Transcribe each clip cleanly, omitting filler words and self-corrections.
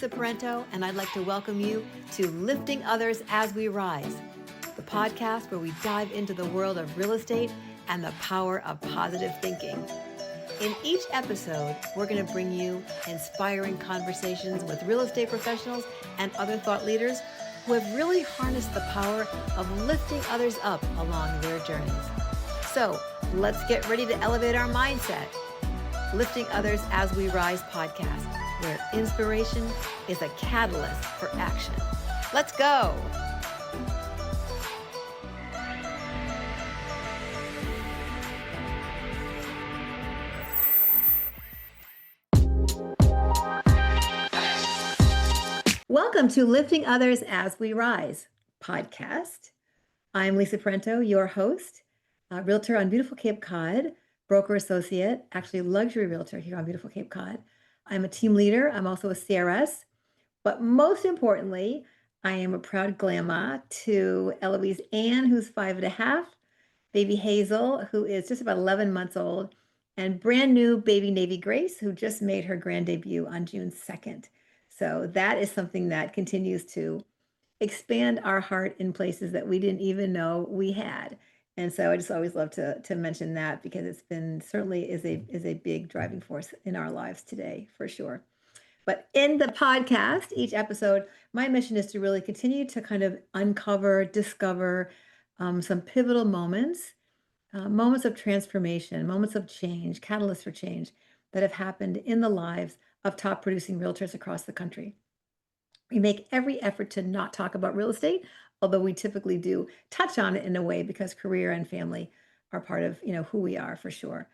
Lisa Parenteau, and I'd like to welcome you to Lifting Others as We Rise, the podcast where we dive into the world of real estate and the power of positive thinking. In each episode, we're going to bring you inspiring conversations with real estate professionals and other thought leaders who have really harnessed the power of lifting others up along their journeys. So let's get ready to elevate our mindset. Lifting Others as We Rise podcast, where inspiration is a catalyst for action. Let's go. Welcome to Lifting Others as We Rise podcast. I'm Lisa Parenteau, your host, realtor on beautiful Cape Cod, broker associate, actually luxury realtor here on beautiful Cape Cod. I'm a team leader. I'm also a CRS, but most importantly, I am a proud grandma to Eloise Ann, who's 5.5, baby Hazel, who is just about 11 months old, and brand new baby Navy Grace, who just made her grand debut on June 2nd. So that is something that continues to expand our heart in places that we didn't even know we had. And so I just always love to mention that because it's been certainly is a big driving force in our lives today, for sure. But in the podcast, each episode, my mission is to really continue to kind of uncover, discover some pivotal moments, moments of transformation, moments of change, catalysts for change that have happened in the lives of top producing realtors across the country. We make every effort to not talk about real estate, although we typically do touch on it in a way because career and family are part of who we are, for sure.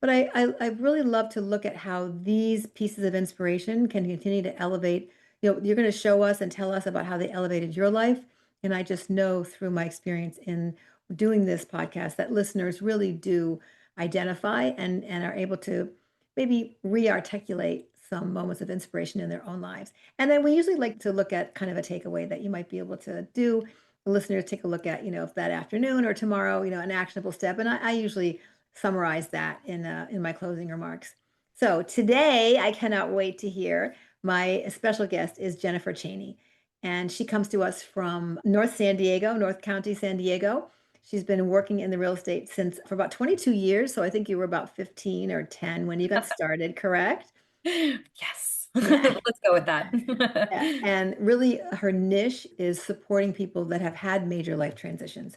But I really love to look at how these pieces of inspiration can continue to elevate. You're going to show us and tell us about how they elevated your life. And I just know through my experience in doing this podcast that listeners really do identify and are able to maybe re-articulate some moments of inspiration in their own lives. And then we usually like to look at kind of a takeaway that you might be able to do. The listeners take a look at, if that afternoon or tomorrow, an actionable step. And I usually summarize that in my closing remarks. So today, I cannot wait to hear my special guest is Jennifer Chaney. And she comes to us from North County, San Diego. She's been working in the real estate for about 22 years. So I think you were about 15 or 10 when you got started, correct? Yes. Yeah. Let's go with that. Yeah. And really, her niche is supporting people that have had major life transitions,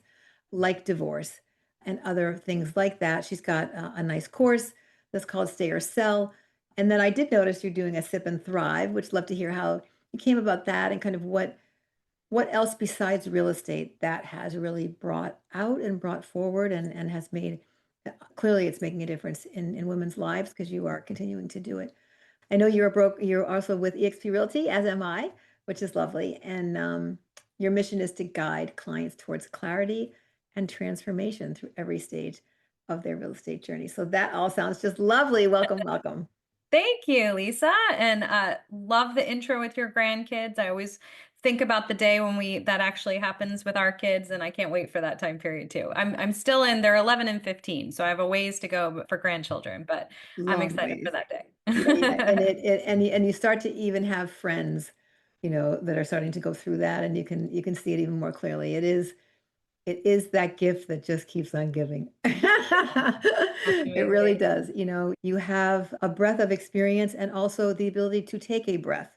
like divorce and other things like that. She's got a nice course that's called Stay or Sell. And then I did notice you're doing a Sip and Thrive, which I'd love to hear how you came about that and kind of what else besides real estate that has really brought out and brought forward and has made, clearly it's making a difference in women's lives because you are continuing to do it. I know you're also with eXp Realty, as am I, which is lovely. And your mission is to guide clients towards clarity and transformation through every stage of their real estate journey. So that all sounds just lovely. Welcome, welcome. Thank you, Lisa. And love the intro with your grandkids. I always think about the day when that actually happens with our kids, and I can't wait for that time period too. I'm still they're 11 and 15, so I have a ways to go for grandchildren, but I'm Long excited ways. for that day. Yeah. And you start to even have friends, that are starting to go through that, and you can see it even more clearly. It is that gift that just keeps on giving. It really Absolutely. does. You have a breadth of experience and also the ability to take a breath,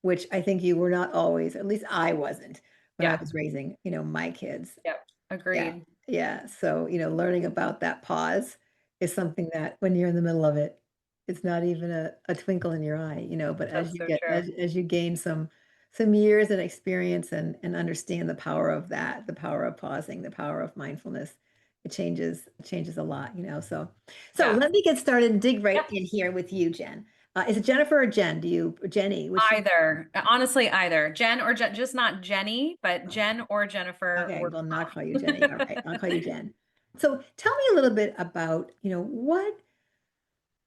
which I think you were not always, at least I wasn't when I Yeah. was raising, my kids. Yep. Yeah. Agreed. Yeah. So, learning about that pause is something that when you're in the middle of it, it's not even a twinkle in your eye, but as That's you so get, true. as you gain some years and experience and understand the power of that, the power of pausing, the power of mindfulness, it changes a lot, So Yeah. let me get started and dig right Yeah. in here with you, Jen. Is it Jennifer or Jen? Jenny? Either. Honestly, either. Jen or just not Jenny, but Jen or Jennifer Okay, work we'll not call you Jenny. All right, I'll call you fine. Jen. So tell me a little bit about, what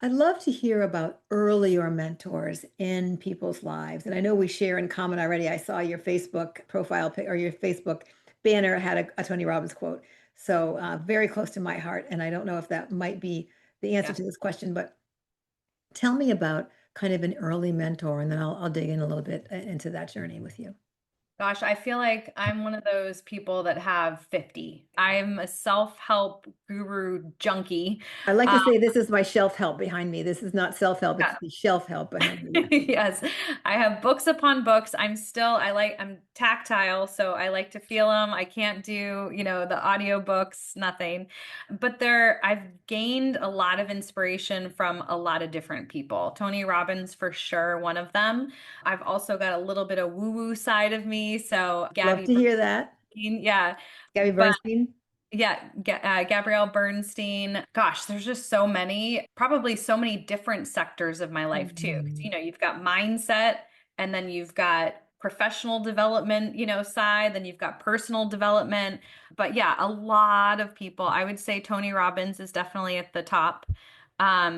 I'd love to hear about earlier mentors in people's lives. And I know we share in common already. I saw your Facebook profile or your Facebook banner had a Tony Robbins quote. So very close to my heart. And I don't know if that might be the answer Yeah. to this question, but tell me about kind of an early mentor? And then I'll dig in a little bit into that journey with you. Gosh, I feel like I'm one of those people that have 50. I'm a self-help guru junkie. I like to Um, say this is my shelf help behind me. This is not self-help, it's the shelf help behind me. Yeah. Yes, I have books upon books. I'm tactile, so I like to feel them. I can't do, the audio books, nothing. But I've gained a lot of inspiration from a lot of different people. Tony Robbins, for sure, one of them. I've also got a little bit of woo-woo side of me, so Love Gabby to hear that. Bernstein, yeah. Gabby But Bernstein. yeah, Gabrielle Bernstein. Gosh, there's just so many, probably so many different sectors of my life too. 'Cause, Mhm. you've got mindset and then you've got professional development, side, then you've got personal development. But yeah, a lot of people. I would say Tony Robbins is definitely at the top.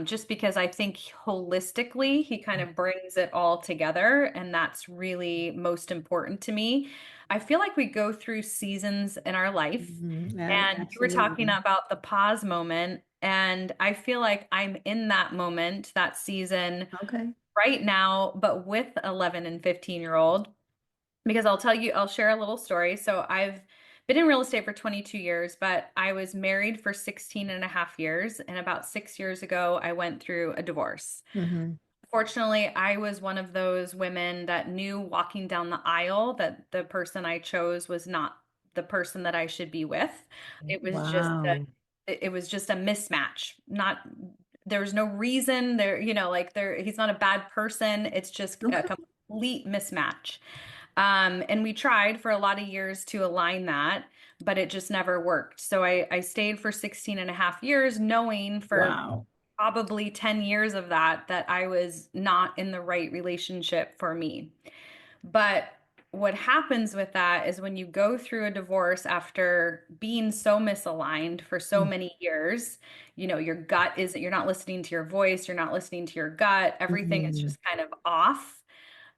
Just because I think holistically he kind of brings it all together, and that's really most important to me. I feel like we go through seasons in our life. Mhm. And you were talking Absolutely. about the pause moment, and I feel like I'm in that moment, that season Okay. right now, but with 11 and 15-year-old, because I'll share a little story. So I've been in real estate for 22 years, but I was married for 16 and a half years. And about 6 years ago, I went through a divorce. Hmm. Fortunately, I was one of those women that knew walking down the aisle that the person I chose was not the person that I should be with. It was just Wow. it was just a mismatch. Not There was no reason there, he's not a bad person. It's just a Okay. complete mismatch. And we tried for a lot of years to align that, but it just never worked. So I stayed for 16 and a half years, knowing for Wow. probably 10 years of that I was not in the right relationship for me. But what happens with that is when you go through a divorce after being so misaligned for so many years, you're not listening to your voice, you're not listening to your gut, everything is Mhm. just kind of off.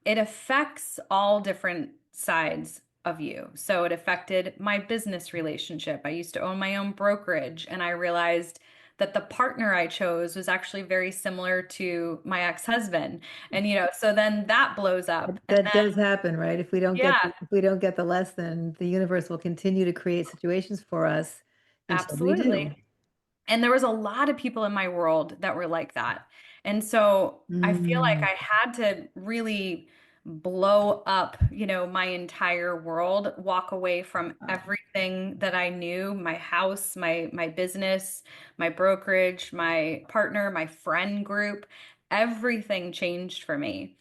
It affects all different sides of you. So it affected my business relationship. I used to own my own brokerage, and I realized that the partner I chose was actually very similar to my ex-husband. And so then that blows up. And That then does happen, right? yeah, If we don't get the lesson, the universe will continue to create situations for us until we absolutely. do. And there was a lot of people in my world that were like that. And so I feel like Mm. I had to really blow up, my entire world, walk away from Wow. everything that I knew, my house, my business, my brokerage, my partner, my friend group, everything changed for me.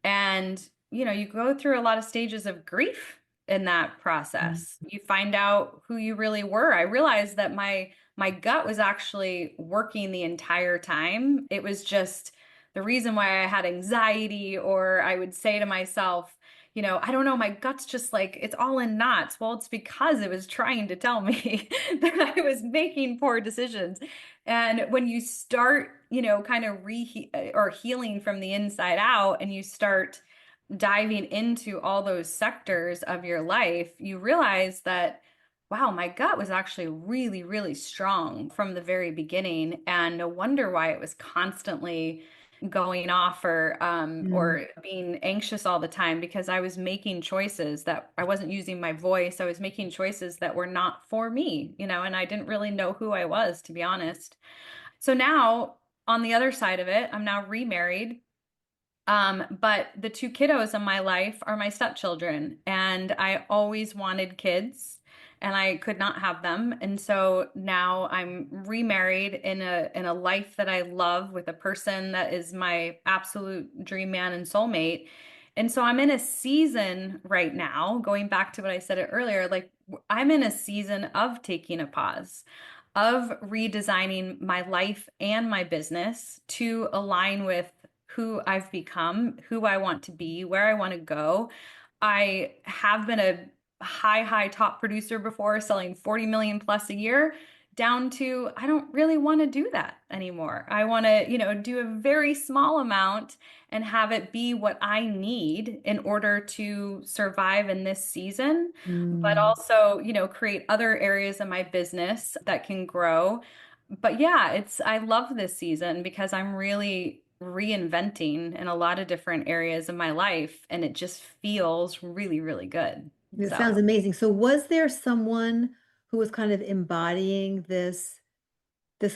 And, you go through a lot of stages of grief in that Mm. process. You find out who you really were. I realized that my gut was actually working the entire time. It was just the reason why I had anxiety, or I would say to myself, I don't know, my gut's just like, it's all in knots. Well, it's because it was trying to tell me that I was making poor decisions. And when you start, kind of or healing from the inside out, and you start diving into all those sectors of your life, you realize that, wow, my gut was actually really, really strong from the very beginning. And no wonder why it was constantly going off Mm. or being anxious all the time, because I was making choices that I wasn't using my voice. I was making choices that were not for me, and I didn't really know who I was, to be honest. So now on the other side of it, I'm now remarried. But the two kiddos in my life are my stepchildren, and I always wanted kids and I could not have them. And so now I'm remarried in a life that I love with a person that is my absolute dream man and soulmate. And so I'm in a season right now, going back to what I said it earlier, like I'm in a season of taking a pause, of redesigning my life and my business to align with who I've become, who I want to be, where I want to go. I have been a high top producer before, selling 40 million plus a year, down to I don't really want to do that anymore. I want to, do a very small amount and have it be what I need in order to survive in this season, but Mm. also, create other areas of my business that can grow. But yeah, I love this season because I'm really reinventing in a lot of different areas of my life, and it just feels really, really good. It So, sounds amazing. So was there someone who was kind of embodying this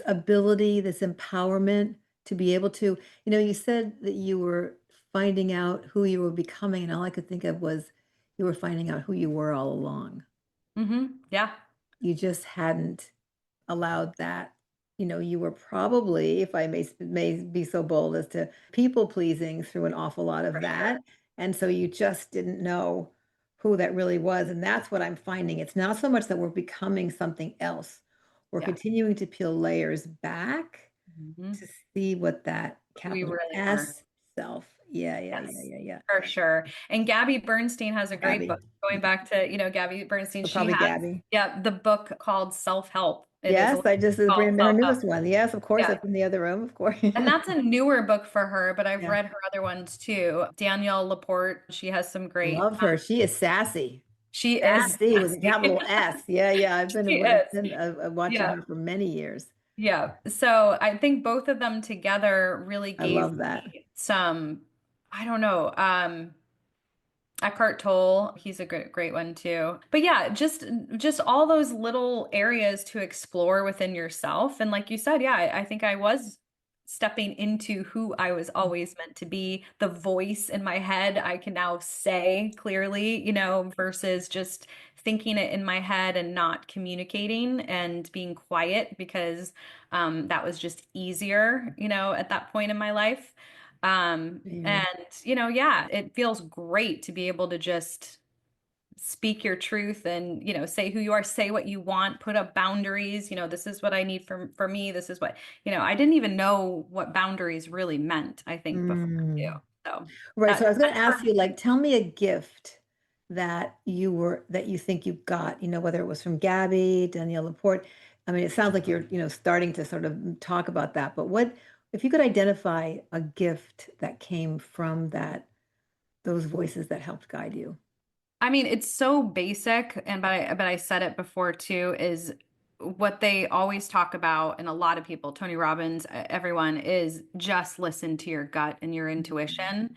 ability, this empowerment to be able to, you said that you were finding out who you were becoming, and all I could think of was you were finding out who you were all along. yeah, You just hadn't allowed that. You were probably, if I may be so bold as to people pleasing through an awful lot of for sure. that. And so you just didn't know who that really was. And that's what I'm finding. It's not so much that we're becoming something else. We're Yeah. continuing to peel layers back Mhm. to see what that We capital really are. S self. Yeah, yeah, yeah, Yes, yeah, yeah. for sure. And Gabby Bernstein has a great Gabby. book going back to, Gabby Bernstein. So She probably has, Gabby. yeah, the book called Self-Help. It is Yes, I just called bring her Self-Help. newest one. Yes, of course, Yeah. that's in the other room, of course. And that's a newer book for her, but I've Yeah. read her other ones too. Danielle Laporte, she has some great, Love her. She is sassy. she is Sassy with a sassy. capital S. Yeah, yeah. She is. I've been watching Yeah. her for many years. Yeah. So I think both of them together really I gave love that. me some, I don't know, Eckhart Tolle, he's a great one too. But yeah, just all those little areas to explore within yourself. And like you said, yeah, I think I was stepping into who I was always meant to be. The voice in my head, I can now say clearly, versus just thinking it in my head and not communicating and being quiet because that was just easier, at that point in my life. Yeah. And yeah, it feels great to be able to just speak your truth and, say who you are, say what you want, put up boundaries, this is what I need for me. This is what, I didn't even know what boundaries really meant, I think, before too. Mm. So Right. So I was going to that's for ask you, me. like, tell me a gift that you think you got, whether it was from Gabby, Danielle Laporte. I mean, it sounds like you're, starting to sort of talk about that, but what if you could identify a gift that came from those voices that helped guide you? I mean, it's so basic, and but I said it before too, is what they always talk about, and a lot of people, Tony Robbins, everyone, is just listen to your gut and your Mhm. intuition.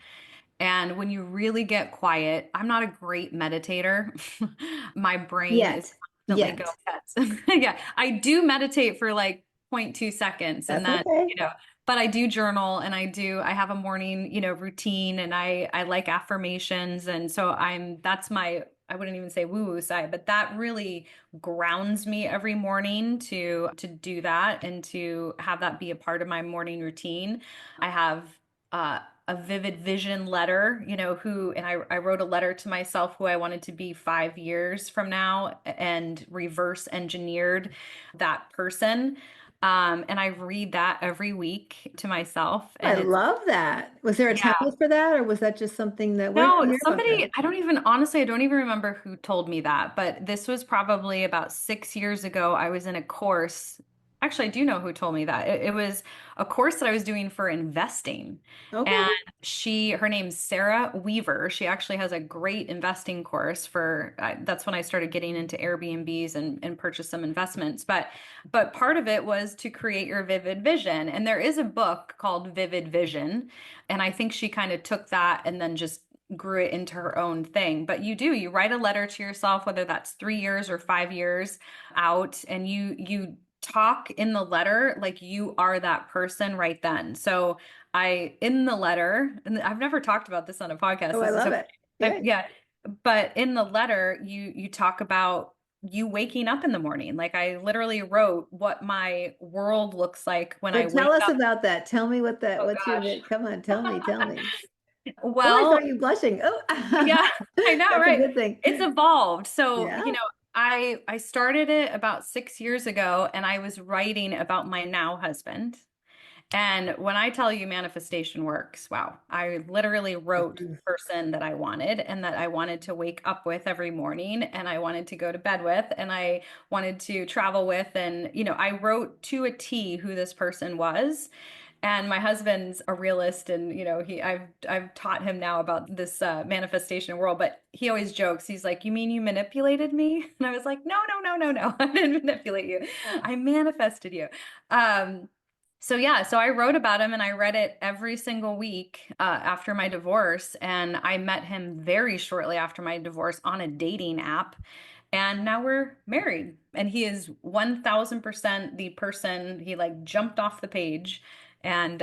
And when you really get quiet, I'm not a great meditator. My brain is Yet, constantly going yet. nuts. Yeah, I do meditate for like 0.2 seconds and That's then, okay. but I do journal and I have a morning, routine and I like affirmations. And so that's my, I wouldn't even say woo-woo side, but that really grounds me every morning to do that and to have that be a part of my morning routine. I have uh a vivid vision letter, and I wrote a letter to myself who I wanted to be 5 years from now and reverse engineered that person. And I read that every week to myself. I And it's, love that. Was there a yeah, template for that, or was that just something that where did you no, hear about that? somebody, I don't even, honestly, I don't even remember who told me that, but this was probably about 6 years ago. I was in a course. Actually, I do know who told me that. It was a course that I was doing for investing. And Okay. her name's Sarah Weaver. She actually has a great investing course that's when I started getting into Airbnbs and purchased some investments. But part of it was to create your vivid vision. And there is a book called Vivid Vision. And I think she kind of took that and then just grew it into her own thing. But you write a letter to yourself, whether that's 3 years or 5 years out, and you talk in the letter like you are that person right then. So in the letter, and I've never talked about this on a podcast. Oh, I This is love so, it. Yeah. yeah. But in the letter, you talk about you waking up in the morning. Like I literally wrote what my world looks like when So I tell wake us up. about that. Tell me Oh what's your gosh. come on, tell me. Oh, I saw Well, you blushing. Oh, yeah, I know, that's a right? good thing. It's evolved. So, Yeah. I started it about 6 years ago and I was writing about my now husband. And when I tell you manifestation works, wow, I literally The wrote truth. the person that I wanted and that I wanted to wake up with every morning and I wanted to go to bed with and I wanted to travel with. And, I wrote to a T who this person was. And my husband's a realist, and I've taught him now about this manifestation world. But he always jokes. He's like, "You mean you manipulated me?" And I was like, "No, no, no, no, no. I didn't manipulate you. I manifested you." Um, So yeah, so I wrote about him and I read it every single week after my divorce. And I met him very shortly after my divorce on a dating app. And now we're married. And he is 1000% the person. He like jumped off the page. And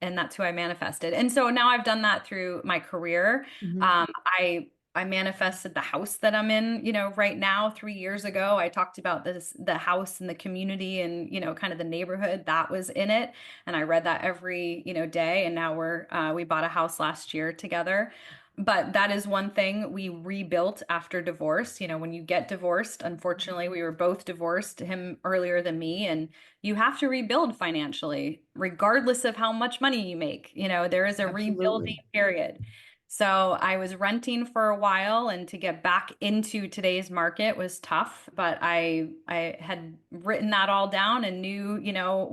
that's who I manifested. And so now I've done that through my career. Mhm. I manifested the house that I'm in, right now. 3 years ago, I talked about the house and the community and, kind of the neighborhood that was in it. And I read that every, day. And now we bought a house last year together. But that is one thing we rebuilt after divorce. When you get divorced, unfortunately, we were both divorced, him earlier than me, and you have to rebuild financially, regardless of how much money you make. There is a rebuilding Absolutely. period. So I was renting for a while, and to get back into today's market was tough, but I had written that all down and knew,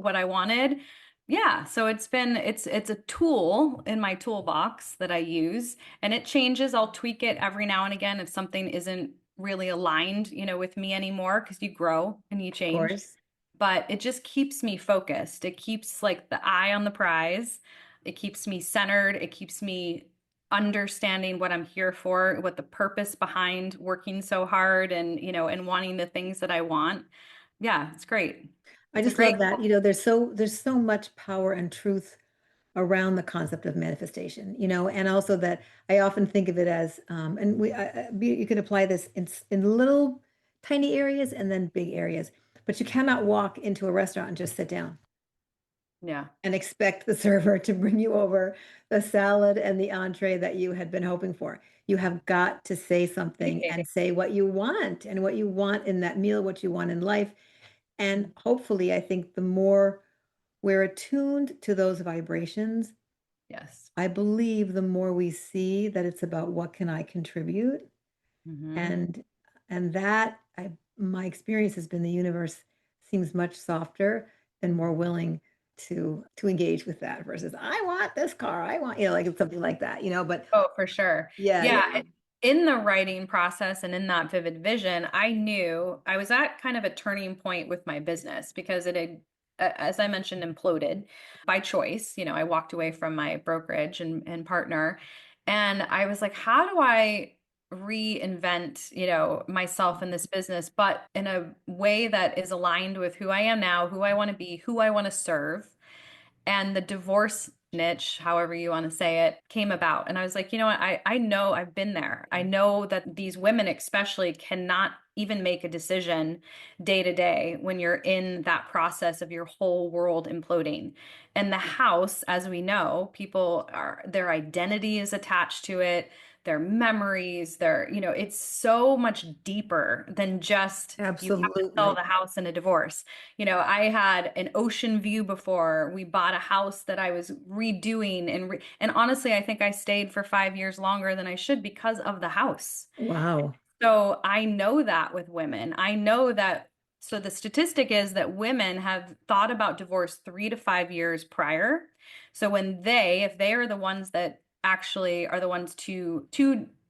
what I wanted. Yeah, so it's a tool in my toolbox that I use, and it changes. I'll tweak it every now and again if something isn't really aligned, with me anymore, because you grow and you Of change. course. But it just keeps me focused. It keeps like the eye on the prize. It keeps me centered. It keeps me understanding what I'm here for, what the purpose behind working so hard and, and wanting the things that I want. Yeah, it's great. I It's a just great. love that. There's so much power and truth around the concept of manifestation, and also that I often think of it as, and you can apply this in little tiny areas and then big areas, but you cannot walk into a restaurant and just sit down Yeah. and expect the server to bring you over the salad and the entree that you had been hoping for. You have got to say something Communicating. and say what you want and what you want in that meal, what you want in life. And hopefully, I think the more we're attuned to those vibrations, Yes. I believe the more we see that it's about what can I contribute, Hmm. and that my experience has been the universe seems much softer and more willing to engage with that versus I want this car, I want, like it's something like that, but Oh, for sure. yeah, Yeah. yeah. In the writing process and in that vivid vision, I knew I was at kind of a turning point with my business because it had, as I mentioned, imploded by choice. I walked away from my brokerage and partner, and I was like, how do I reinvent, myself in this business, but in a way that is aligned with who I am now, who I want to be, who I want to serve? And the divorce niche, however you want to say it, came about. And I was like, you know what? I know I've been there. I know that these women especially cannot even make a decision day to day when you're in that process of your whole world imploding. And the house, as we know, people are, their identity is attached to it, their memories, it's so much deeper than just you have to sell Absolutely. the house in a divorce. I had an ocean view before. We bought a house that I was redoing and honestly, I think I stayed for 5 years longer than I should because of the house. Wow. So I know that with women. I know that. So the statistic is that women have thought about divorce 3 to 5 years prior. So if they are the ones that actually are the ones to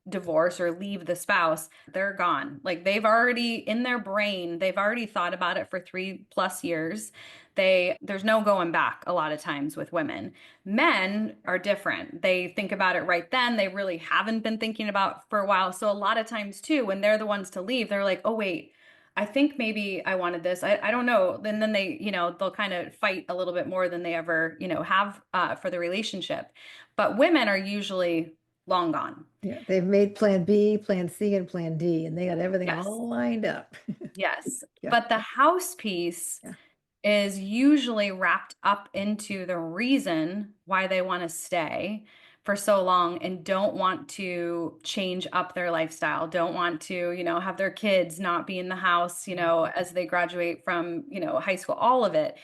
divorce or leave the spouse, they're gone. Like they've already in their brain, they've already thought about it for 3+ years. There's no going back a lot of times with women. Men are different. They think about it right then. They really haven't been thinking about for a while. So a lot of times too, when they're the ones to leave, they're like, oh wait, I think maybe I wanted this. I don't know. And then they, they'll kind of fight a little bit more than they ever, have for the relationship. But women are usually long gone. Yeah, they've made plan B, plan C, and plan D, and they got everything Yes. all lined up. Yes. Yeah, But the house piece yeah. is usually wrapped up into the reason why they want to stay for so long and don't want to change up their lifestyle, don't want to, have their kids not be in the house, as they graduate from, high school, all of it.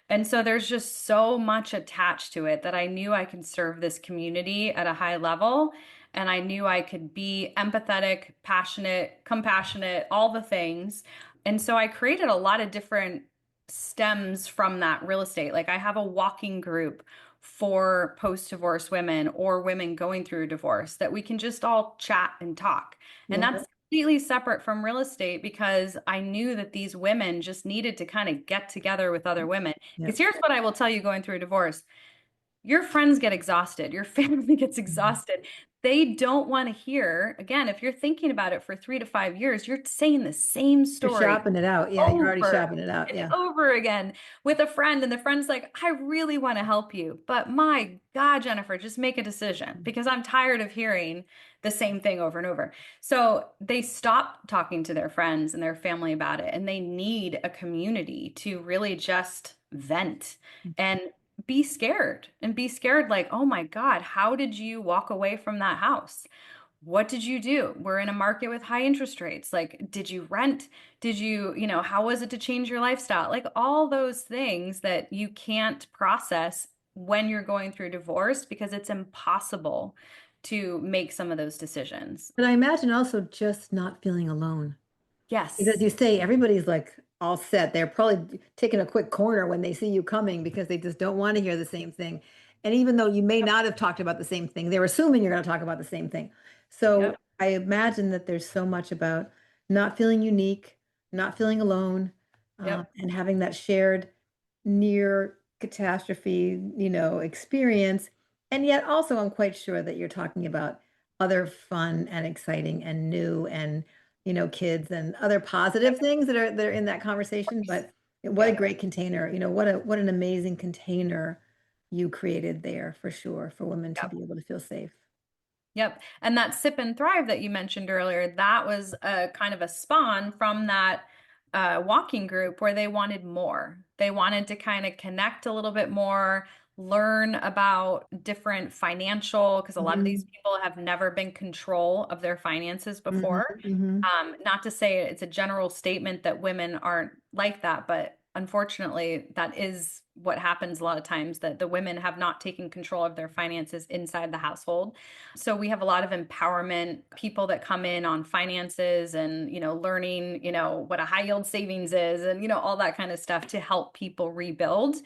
And so there's just so much attached to it that I knew I could serve this community at a high level. And I knew I could be empathetic, passionate, compassionate, all the things. And so I created a lot of different stems from that real estate. Like I have a walking group for post-divorce women or women going through a divorce that we can just all chat and talk. And Love it. completely separate from real estate because I knew that these women just needed to kind of get together with other women. Yeah. Because here's what I will tell you going through a divorce. Your friends get exhausted, your family gets Mhm. exhausted. They don't want to hear, again, if you're thinking about it for 3 to 5 years, you're saying the same You're story shopping it out. Yeah, you're already over shopping it out. and Yeah. over again with a friend. And the friend's like, I really want to help you. But my God, Jennifer, just make a decision because I'm tired of hearing the same thing over and over. So they stop talking to their friends and their family about it. And they need a community to really just vent and be scared like, oh my God, how did you walk away from that house? What did you do? We're in a market with high interest rates. Like, did you rent? Did you, how was it to change your lifestyle? Like all those things that you can't process when you're going through divorce because it's impossible to make some of those decisions. But I imagine also just not feeling alone. Because Yes. you say everybody's like all set. They're probably taking a quick corner when they see you coming because they just don't want to hear the same thing. And even though you may Yep. not have talked about the same thing, they're assuming you're going to talk about the same thing. So Yep. I imagine that there's so much about not feeling unique, not feeling alone, Yep. and having that shared near catastrophe, experience. And yet also I'm quite sure that you're talking about other fun and exciting and new and kids and other Yep. positive Of things that are in that conversation. course. But what a Yep. great container, what an amazing container you created there for sure for women to Yep. be able to feel safe. Yep. And that sip and thrive that you mentioned earlier, that was a kind of a spawn from that walking group where they wanted more. They wanted to kind of connect a little bit more, learn about different financial, because a lot of these Mhm, people have never been control of their finances mhm, before. mhm. Not to say it's a general statement that women aren't like that, but unfortunately, that is what happens a lot of times that the women have not taken control of their finances inside the household. So we have a lot of empowerment people that come in on finances and, learning, what a high yield savings is and, all that kind of stuff to help people rebuild.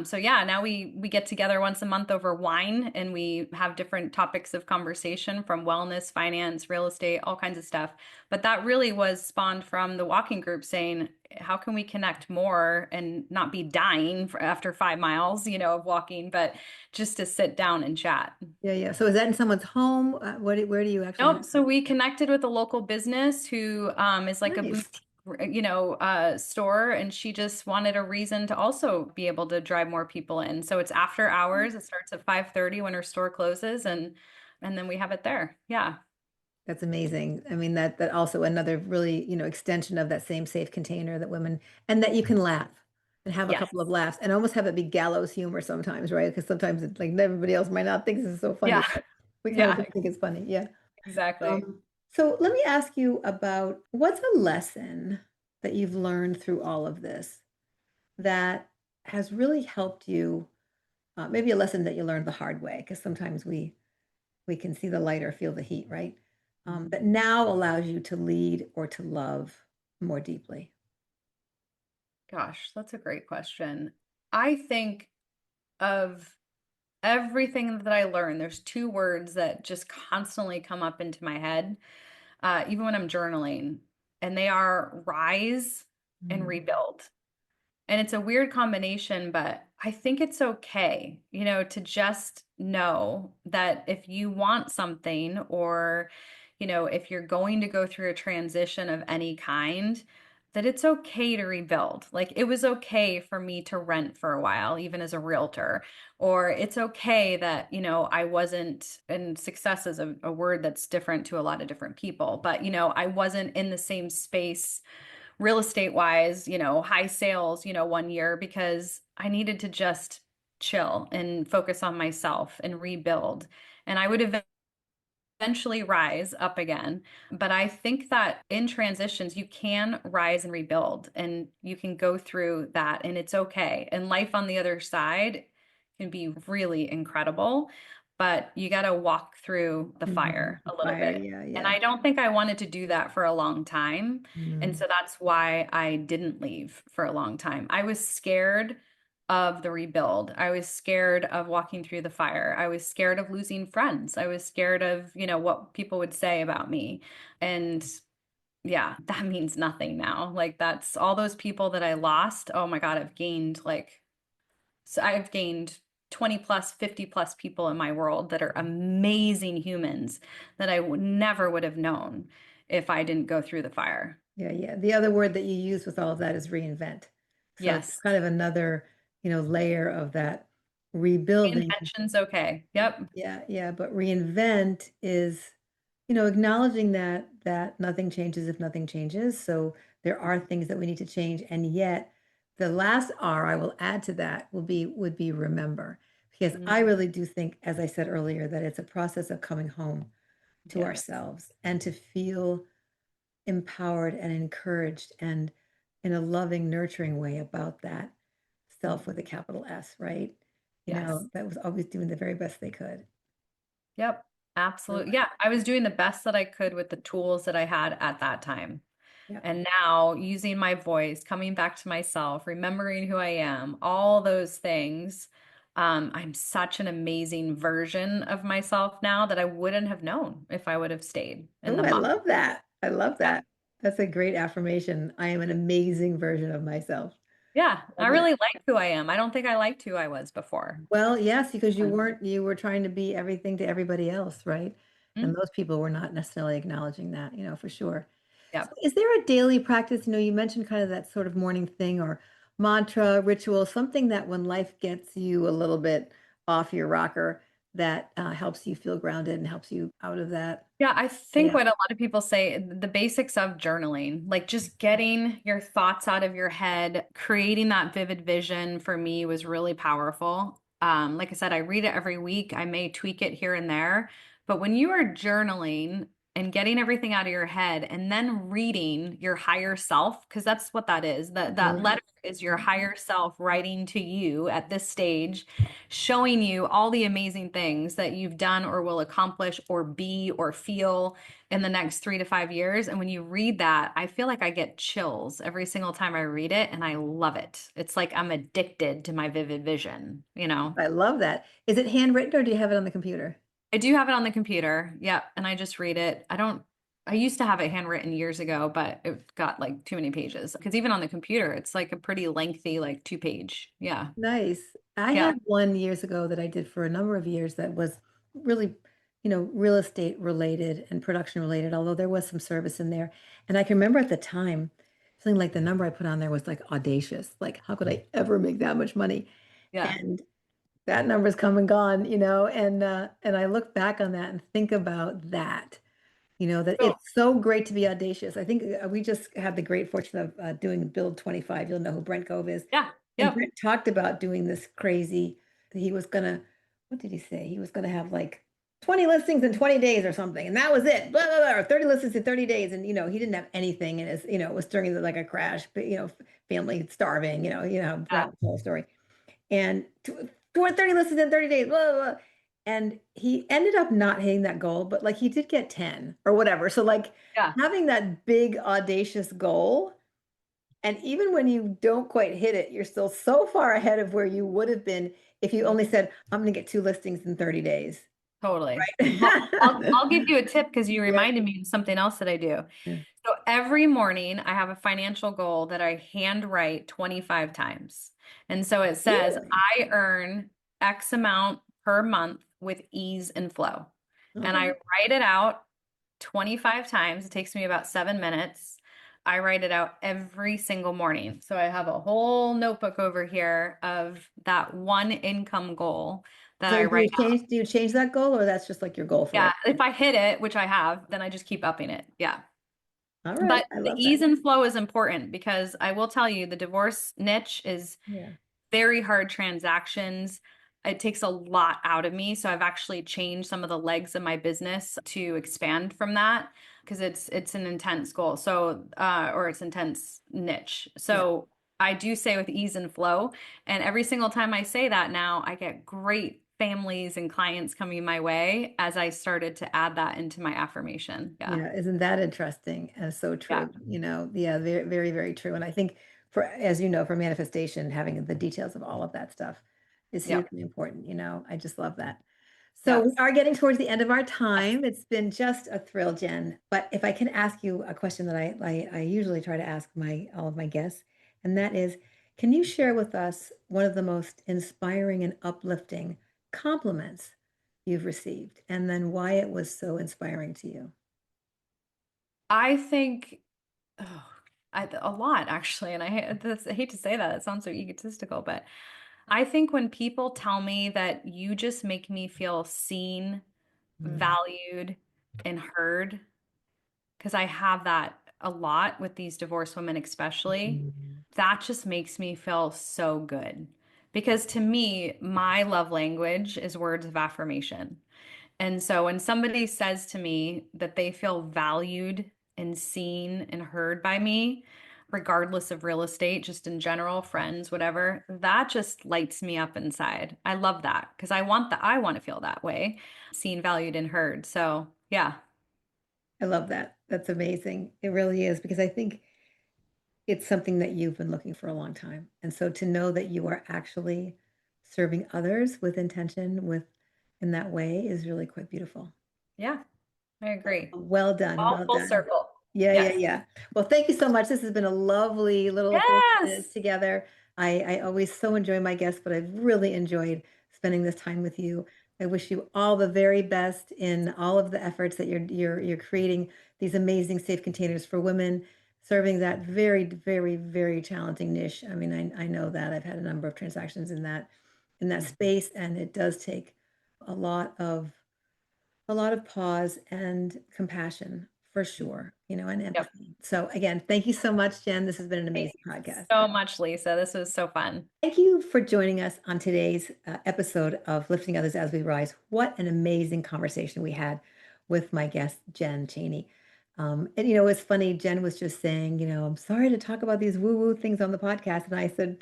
So yeah, now we get together once a month over wine and we have different topics of conversation from wellness, finance, real estate, all kinds of stuff. But that really was spawned from the walking group saying, how can we connect more and not be dying after 5 miles, of walking, but just to sit down and chat. Yeah, yeah. So is that in someone's home? Where do you actually have Nope. So we connected with a local business who is like a nice. boutique, store, and she just wanted a reason to also be able to drive more people in. So it's after hours. It starts at 5:30 when her store closes, and then we have it there. Yeah. That's amazing. I mean, that also another really, extension of that same safe container that women and that you can laugh and have a Yes. couple of laughs and almost have it be gallows humor sometimes, right? Because sometimes it's like everybody else might not think this is so funny, Yeah. but we kind of Yeah. don't think it's funny. Yeah. Exactly. So let me ask you about what's a lesson that you've learned through all of this that has really helped you, maybe a lesson that you learned the hard way, because sometimes we can see the light or feel the heat, right? That now allows you to lead or to love more deeply. Gosh, that's a great question. I think of everything that I learned, there's two words that just constantly come up into my head, even when I'm journaling, and they are rise and Mm, rebuild. And it's a weird combination, but I think it's okay, to just know that if you want something or, if you're going to go through a transition of any kind, that it's okay to rebuild. Like it was okay for me to rent for a while, even as a realtor, or it's okay that, I wasn't, and success is a word that's different to a lot of different people, but, I wasn't in the same space real estate wise, high sales, one year because I needed to just chill and focus on myself and rebuild. And I would eventually rise up again. But I think that in transitions, you can rise and rebuild and you can go through that and it's okay. And life on the other side can be really incredible, but you got to walk through the mhm. fire The a little fire, bit. yeah, And yeah. I don't think I wanted to do that for a long time. And Mm, so that's why I didn't leave for a long time. I was scared of the rebuild. I was scared of walking through the fire. I was scared of losing friends. I was scared of, what people would say about me. And yeah, that means nothing now. Like that's all those people that I lost. Oh my God, I've gained 20 plus, 50 plus people in my world that are amazing humans that I never would have known if I didn't go through the fire. Yeah, yeah. The other word that you use with all of that is reinvent. So it's Yes. kind of another, layer of that rebuilding. Intention's okay. Yep. Yeah, yeah. But reinvent is, acknowledging that nothing changes if nothing changes. So there are things that we need to change. And yet the last R I will add to that would be remember. Because I Mhm. really do think, as I said earlier, that it's a process of coming home to Yes. ourselves and to feel empowered and encouraged and in a loving, nurturing way about that self with a Mhm. capital S, right? Yes. That was always doing the very best they could. Yep. So, Absolutely. Yeah. I was doing the best that I could with the tools that I had at that time. yeah. And now using my voice, coming back to myself, remembering who I am, all those things. I'm such an amazing version of myself now that I wouldn't have known if I would have stayed in Oh, the I mom. love that. I love Yeah. that. That's a great affirmation. I am an amazing version of myself. Yeah. I Love it. really like who I am. I don't think I liked who I was before. Well, yes, because Um, you were trying to be everything to everybody else, right? And mm, those people were not necessarily acknowledging that, for sure. So Yep. is there a daily practice? You mentioned kind of that sort of morning thing or mantra, ritual, something that when life gets you a little bit off your rocker, that helps you feel grounded and helps you out of that. Yeah, I think Yeah. what a lot of people say, the basics of journaling, like just getting your thoughts out of your head, creating that vivid vision for me was really powerful. Like I said, I read it every week. I may tweak it here and there, but when you are journaling and getting everything out of your head and then reading your higher self, because that's what that is, that Right. letter is your higher self writing to you at this stage, showing you all the amazing things that you've done or will accomplish or be or feel in the next 3 to 5 years. And when you read that, I feel like I get chills every single time I read it, and I love it. It's like I'm addicted to my vivid vision, you know? I love that. Is it handwritten or do you have it on the computer? I do have it on the computer. Yep. And I just read it. I used to have it handwritten years ago, but it got like too many pages. Because even on the computer, it's like a pretty lengthy, like 2 page. Yeah. Nice. I Yeah. had one years ago that I did for a number of years that was really, real estate related and production related, although there was some service in there. And I can remember at the time feeling like the number I put on there was like audacious. Like, how could I ever make that much money? Yeah. And that number's come and gone, and I look back on that and think about that. That So, it's so great to be audacious. I think we just had the great fortune of doing Build 25. You'll know who Brent Cove is. yeah. And Yep. Brent talked about doing this crazy, he was gonna, what did he say? He was gonna have like 20 listings in 20 days or something. And that was it. Blah, blah, blah, or 30 listings in 30 days. And, he didn't have anything. And it was during like a crash, but, family starving, Yeah. Brent told the whole story. And 230 listens in 30 days, blah, blah, blah. And he ended up not hitting that goal, but like he did get 10 or whatever. So like Yeah. having that big audacious goal, and even when you don't quite hit it, you're still so far ahead of where you would have been if you only said, I'm going to get 2 listings in 30 days. Totally. Well, Right. I'll give you a tip because you Yeah. reminded me of something else that I do. Yeah. So every morning I have a financial goal that I handwrite 25 times. And so it says Really? I earn X amount per month with ease and flow. And I Okay. write it out 25 times. It takes me about 7 minutes. I write it out every single morning. So I have a whole notebook over here of that one income goal that I So write. do you change that goal or that's just like your goal for Yeah, right if now? I hit it, which I have, then I just keep upping it. Yeah. All right. But I the love that. ease and flow is important because I will tell you the divorce niche is Yeah. very hard transactions. It takes a lot out of me. So I've actually changed some of the legs of my business to expand from that because it's an intense goal. So or it's intense niche. Yeah. So I do say with ease and flow. And every single time I say that now, I get great families and clients coming my way as I started to add that into my affirmation. Yeah. Yeah, isn't that interesting? And so Yeah. true, yeah, very, very, very true. And I think for, as you know, for manifestation, having the details of all of that stuff is Yep. hugely important. I just love that. So we Yes. are getting towards the end of our Yes. time. It's been just a thrill, Jen. But if I can ask you a question that I usually try to ask all of my guests, and that is, can you share with us one of the most inspiring and uplifting compliments you've received, and then why it was so inspiring to you? I think oh, a lot actually, and I hate to say that. It sounds so egotistical, but I think when people tell me that you just make me feel seen, Mm. valued, and heard, because I have that a lot with these divorced women, especially, Mhm. that just makes me feel so good. Because to me, my love language is words of affirmation. And so when somebody says to me that they feel valued and seen and heard by me, regardless of real estate, just in general, friends, whatever, that just lights me up inside. I love that because I want to feel that way, seen, valued, and heard. So yeah, I love that. That's amazing. It really is, because I think it's something that you've been looking for a long time. And so to know that you are actually serving others with intention, with in that way, is really quite beautiful. yeah, I agree. Well done. All Well full done. circle. Yeah, yeah, Yes. yeah. Well, thank you so much. This has been a lovely little 30 minutes Yes. together. I always so enjoy my guests, but I've really enjoyed spending this time with you. I wish you all the very best in all of the efforts that you're creating these amazing safe containers for women, serving that very, very, very challenging niche. I mean, I know that I've had a number of transactions in that space, and it does take a lot of a lot of pause and compassion for sure, and Yep. empathy. So again, thank you so much, Jen. This has been an Thank amazing you podcast. so much, Lisa. This was so fun. Thank you for joining us on today's episode of Lifting Others as We Rise. What an amazing conversation we had with my guest, Jen Chaney. And it's funny, Jen was just saying, I'm sorry to talk about these woo-woo things on the podcast. And I said,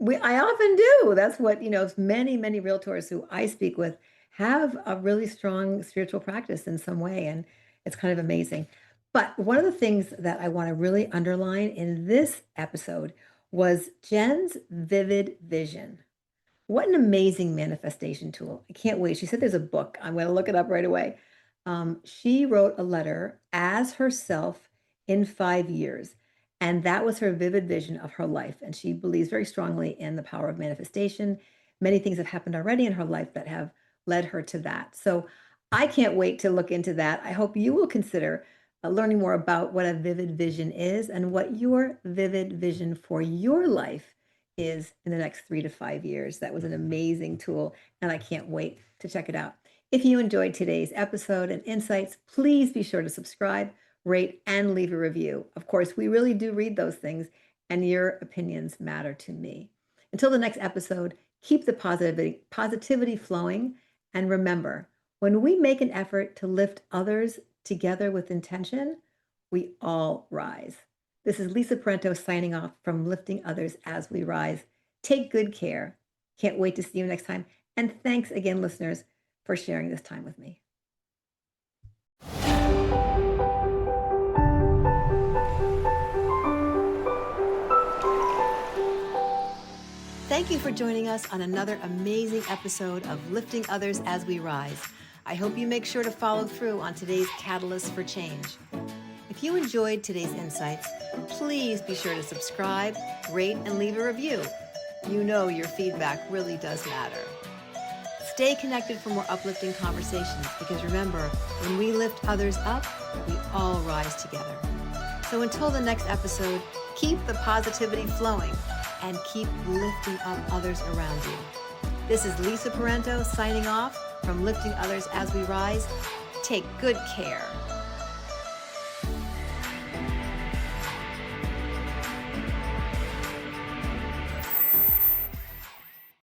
I often do. That's what, many, many realtors who I speak with have a really strong spiritual practice in some way. And it's kind of amazing. But one of the things that I want to really underline in this episode was Jen's vivid vision. What an amazing manifestation tool. I can't wait. She said there's a book. I'm going to look it up right away. She wrote a letter as herself in 5 years. And that was her vivid vision of her life. And she believes very strongly in the power of manifestation. Many things have happened already in her life that have led her to that. So I can't wait to look into that. I hope you will consider learning more about what a vivid vision is and what your vivid vision for your life is in the next 3 to 5 years. That was an amazing tool, and I can't wait to check it out. If you enjoyed today's episode and insights, please be sure to subscribe, rate, and leave a review. Of course, we really do read those things, and your opinions matter to me. Until the next episode, keep the positivity flowing, and remember, when we make an effort to lift others together with intention, we all rise. This is Lisa Parenteau signing off from Lifting Others as We Rise. Take good care. Can't wait to see you next time. And thanks again, listeners, for sharing this time with me. Thank you for joining us on another amazing episode of Lifting Others as We Rise. I hope you make sure to follow through on today's Catalyst for Change. If you enjoyed today's insights, please be sure to subscribe, rate, and leave a review. You know your feedback really does matter. Stay connected for more uplifting conversations, because remember, when we lift others up, we all rise together. So until the next episode, keep the positivity flowing and keep lifting up others around you. This is Lisa Parenteau signing off from Lifting Others as We Rise. Take good care.